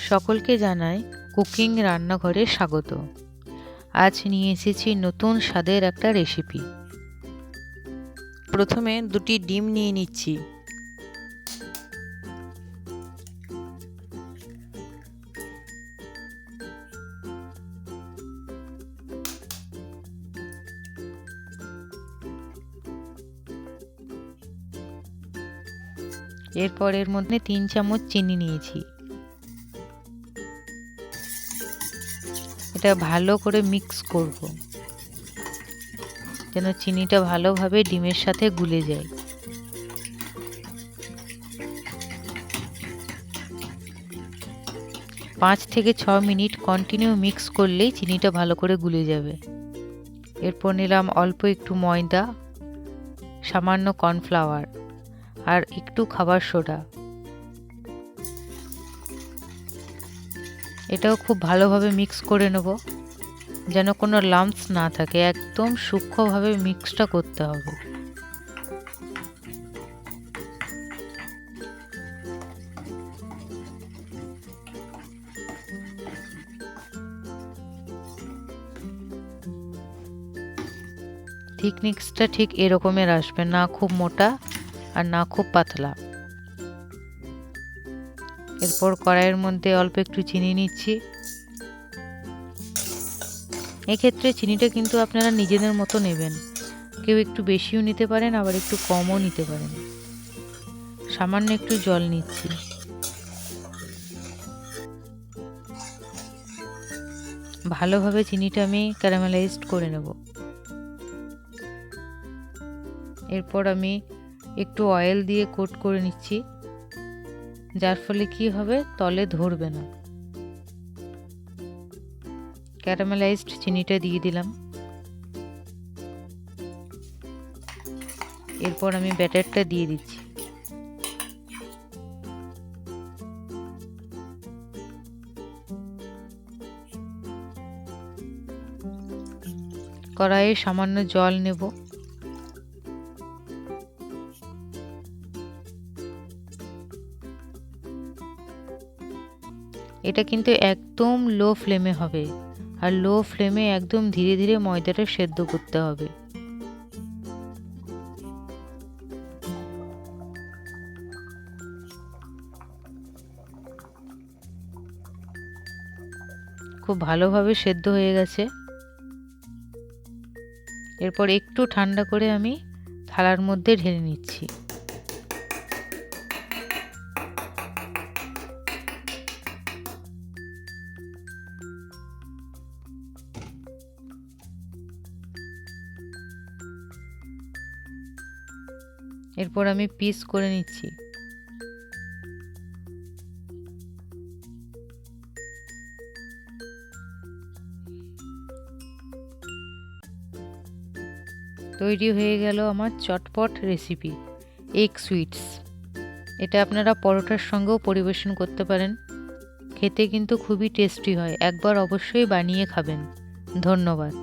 সকলকে জানাই কুকিং রান্নাঘরে স্বাগত। আজ নিয়ে এসেছি নতুন স্বাদের একটা রেসিপি। প্রথমে দুটি ডিম নিয়ে নিচ্ছি। এরপর এর মধ্যে 3 চামচ চিনি নিয়েছি। এটা ভালো করে মিক্স করব যেন চিনিটা ভালোভাবে ডিমের সাথে গুলে যায়। পাঁচ থেকে 6 মিনিট কন্টিনিউ মিক্স করলেই চিনিটা ভালো করে গুলে যাবে। এরপর নিলাম অল্প একটু ময়দা, সামান্য কর্নফ্লাওয়ার আর একটু খাবার সোডা। এটাও খুব ভালোভাবে মিক্স করে নেব যেন কোনো লাম্পস না থাকে। একদম সূক্ষ্মভাবে মিক্সটা করতে হবে। থিকনেসটা ঠিক এরকমের আসবে, না খুব মোটা আর না খুব পাতলা। এরপর কড়াইয়ের মধ্যে অল্প একটু চিনি নিচ্ছি। এক্ষেত্রে চিনিটা কিন্তু আপনারা নিজেদের মতো নেবেন, কেউ একটু বেশিও নিতে পারেন আবার একটু কমও নিতে পারেন। সামান্য একটু জল নিচ্ছি। ভালোভাবে চিনিটা আমি ক্যারামেলাইজড করে নেব। এরপর আমি একটু অয়েল দিয়ে কোট করে নিচ্ছি, যার ফলে কি হবে, তলে ধরবে না। ক্যারামেলাইজড চিনিটা দিয়ে দিলাম। এরপর আমি ব্যাটারটা দিয়ে দিচ্ছি। কড়াইয়ে সামান্য জল নেব। এটা কিন্তু একদম লো ফ্লেমে হবে, আর লো ফ্লেমে একদম ধীরে ধীরে ময়দাটা সেদ্ধ করতে হবে। খুব ভালোভাবে সেদ্ধ হয়ে গেছে। এরপর একটু ঠান্ডা করে আমি থালার মধ্যে ঢেলে নিচ্ছি। এরপর আমি পিস করে নিচ্ছি। তৈরি হয়ে গেল আমার চটপট রেসিপি এগ সুইটস। এটা আপনারা পরোটার সঙ্গেও পরিবেশন করতে পারেন। খেতে কিন্তু খুবই টেস্টি হয়, একবার অবশ্যই বানিয়ে খাবেন। ধন্যবাদ।